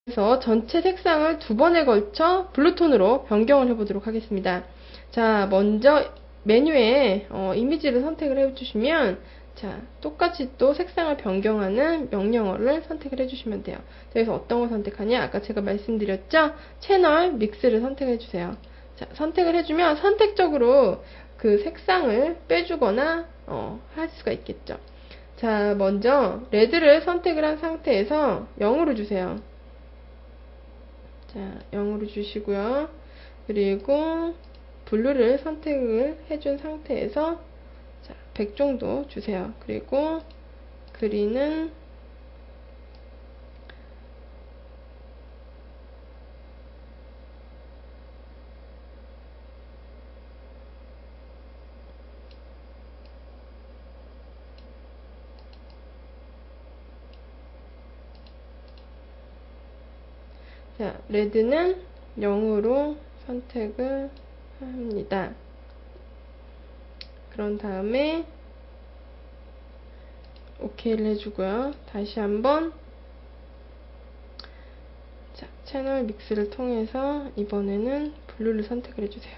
그래서 전체 색상을 두 번에 걸쳐 블루톤으로 변경을 해보도록 하겠습니다. 자, 먼저 메뉴에 이미지를 선택을 해주시면 자, 똑같이 또 색상을 변경하는 명령어를 선택을 해주시면 돼요. 그래서 어떤 거 선택하냐? 아까 제가 말씀드렸죠? 채널 믹스를 선택해주세요. 자, 선택을 해주면 선택적으로 그 색상을 빼주거나 할 수가 있겠죠. 자, 먼저 레드를 선택을 한 상태에서 0으로 주세요. 자, 0으로 주시고요. 그리고 블루를 선택을 해준 상태에서 자, 100 정도 주세요. 그리고 그린은 자, 레드는 0으로 선택을 합니다. 그런 다음에 OK를 해주고요. 다시 한번 자, 채널 믹스를 통해서 이번에는 블루를 선택을 해주세요.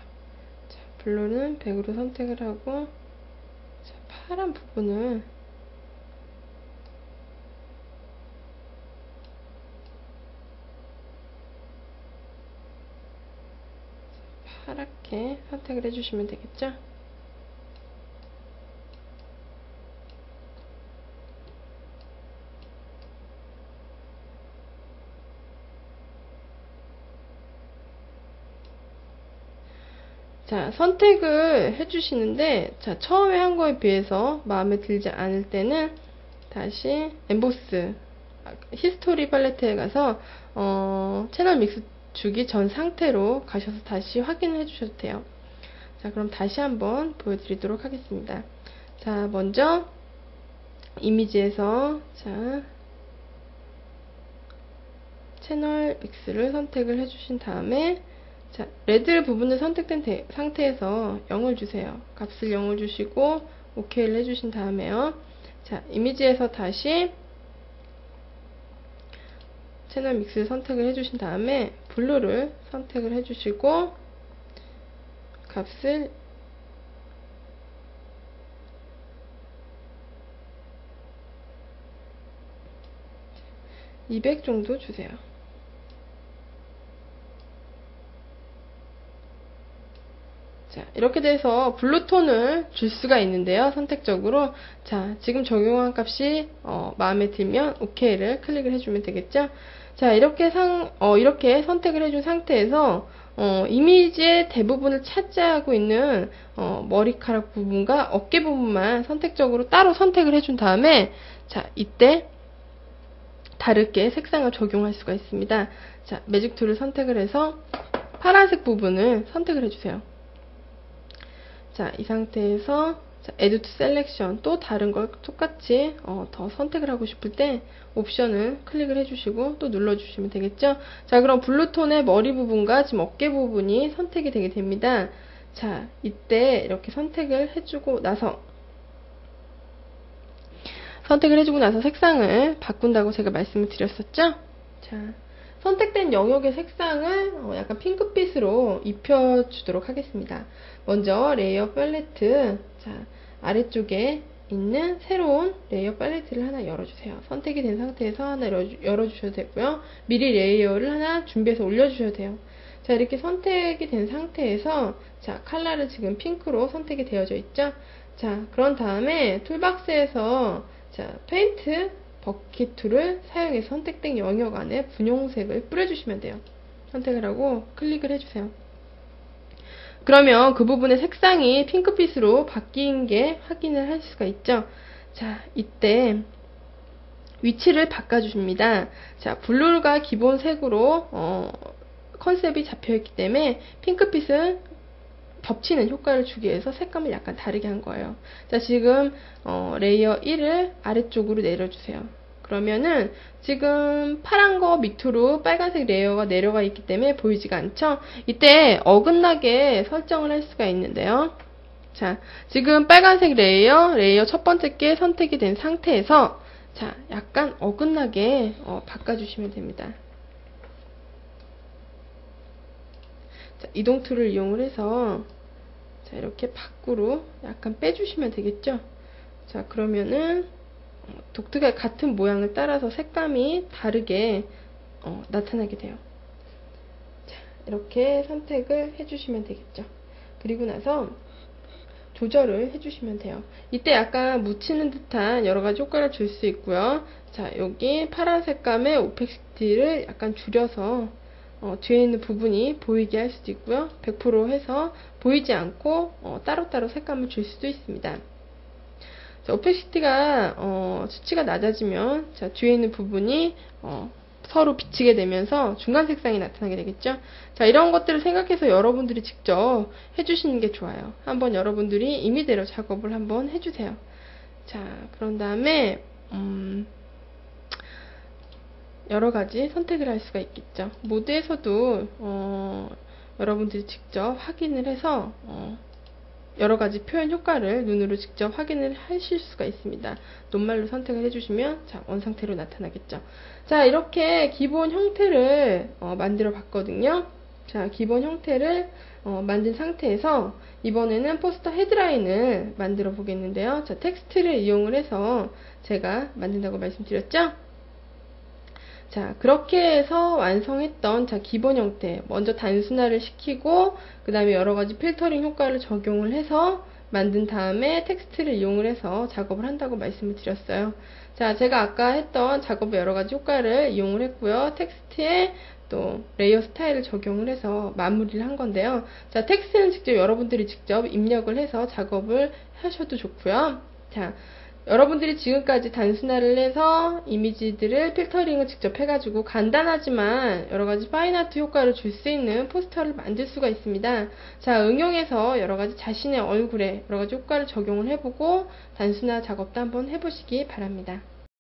자, 블루는 100으로 선택을 하고 자, 파란 부분을 파랗게 선택을 해주시면 되겠죠? 자, 선택을 해주시는데, 자, 처음에 한 거에 비해서 마음에 들지 않을 때는 다시 엠보스, 히스토리 팔레트에 가서, 채널 믹스 주기 전 상태로 가셔서 다시 확인을 해주셔도 돼요. 자, 그럼 다시 한번 보여드리도록 하겠습니다. 자, 먼저, 이미지에서, 자, 채널 믹스를 선택을 해주신 다음에, 자, 레드 부분을 선택된 상태에서 0을 주세요. 값을 0을 주시고 OK를 해주신 다음에요. 자, 이미지에서 다시 채널 믹스를 선택을 해주신 다음에 블루를 선택을 해주시고 값을 200 정도 주세요. 자, 이렇게 돼서 블루톤을 줄 수가 있는데요. 선택적으로. 자, 지금 적용한 값이 마음에 들면 OK를 클릭을 해주면 되겠죠. 자, 이렇게 이렇게 선택을 해준 상태에서 이미지의 대부분을 차지하고 있는 머리카락 부분과 어깨 부분만 선택적으로 따로 선택을 해준 다음에 자, 이때 다르게 색상을 적용할 수가 있습니다. 자, 매직 툴을 선택을 해서 파란색 부분을 선택을 해주세요. 자, 이 상태에서 Add to Selection 또 다른 걸 똑같이 더 선택을 하고 싶을 때 옵션을 클릭을 해주시고 또 눌러주시면 되겠죠. 자, 그럼 블루톤의 머리 부분과 지금 어깨 부분이 선택이 되게 됩니다. 자, 이때 이렇게 선택을 해주고 나서 색상을 바꾼다고 제가 말씀을 드렸었죠. 자, 선택된 영역의 색상을 약간 핑크빛으로 입혀주도록 하겠습니다. 먼저 레이어 팔레트, 자, 아래쪽에 있는 새로운 레이어 팔레트를 하나 열어주세요. 선택이 된 상태에서 하나 열어주셔도 되고요. 미리 레이어를 하나 준비해서 올려주셔도 돼요. 자, 이렇게 선택이 된 상태에서 자, 컬러를 지금 핑크로 선택이 되어져 있죠. 자, 그런 다음에 툴박스에서 자, 페인트 버킷 툴을 사용해서 선택된 영역 안에 분홍색을 뿌려주시면 돼요. 선택을 하고 클릭을 해주세요. 그러면 그 부분의 색상이 핑크빛으로 바뀐 게 확인을 할 수가 있죠. 자, 이때 위치를 바꿔주십니다. 자, 블루가 기본 색으로 컨셉이 잡혀있기 때문에 핑크빛을 겹치는 효과를 주기 위해서 색감을 약간 다르게 한 거예요. 자, 지금 레이어 1을 아래쪽으로 내려주세요. 그러면은 지금 파란 거 밑으로 빨간색 레이어가 내려가 있기 때문에 보이지가 않죠? 이때 어긋나게 설정을 할 수가 있는데요. 자, 지금 빨간색 레이어 첫 번째 게 선택이 된 상태에서 자, 약간 어긋나게 바꿔주시면 됩니다. 자, 이동 툴을 이용을 해서 자, 이렇게 밖으로 약간 빼주시면 되겠죠. 자, 그러면은 독트가 같은 모양을 따라서 색감이 다르게 나타나게 돼요. 자, 이렇게 선택을 해주시면 되겠죠. 그리고 나서 조절을 해주시면 돼요. 이때 약간 묻히는 듯한 여러가지 효과를 줄 수 있고요. 자, 여기 파란 색감의 오펙시티를 약간 줄여서 뒤에 있는 부분이 보이게 할 수도 있고요. 100% 해서 보이지 않고 따로따로 색감을 줄 수도 있습니다. 자, 오펙시티가 수치가 낮아지면 자, 뒤에 있는 부분이 서로 비치게 되면서 중간 색상이 나타나게 되겠죠. 자, 이런 것들을 생각해서 여러분들이 직접 해주시는 게 좋아요. 한번 여러분들이 임의대로 작업을 한번 해주세요. 자, 그런 다음에 여러가지 선택을 할 수가 있겠죠. 모드에서도 여러분들이 직접 확인을 해서 여러가지 표현 효과를 눈으로 직접 확인을 하실 수가 있습니다. 논말로 선택을 해주시면 자, 원상태로 나타나겠죠. 자, 이렇게 기본 형태를 만들어 봤거든요. 자, 기본 형태를 만든 상태에서 이번에는 포스터 헤드라인을 만들어 보겠는데요. 자, 텍스트를 이용을 해서 제가 만든다고 말씀드렸죠. 자, 그렇게 해서 완성했던 자, 기본 형태, 먼저 단순화를 시키고 그 다음에 여러가지 필터링 효과를 적용을 해서 만든 다음에 텍스트를 이용을 해서 작업을 한다고 말씀을 드렸어요. 자, 제가 아까 했던 작업의 여러가지 효과를 이용을 했고요. 텍스트에 또 레이어 스타일을 적용을 해서 마무리를 한 건데요. 자, 텍스트는 직접 여러분들이 직접 입력을 해서 작업을 하셔도 좋고요. 자, 여러분들이 지금까지 단순화를 해서 이미지들을 필터링을 직접 해가지고 간단하지만 여러가지 파인아트 효과를 줄 수 있는 포스터를 만들 수가 있습니다. 자, 응용해서 여러가지 자신의 얼굴에 여러가지 효과를 적용을 해보고 단순화 작업도 한번 해보시기 바랍니다.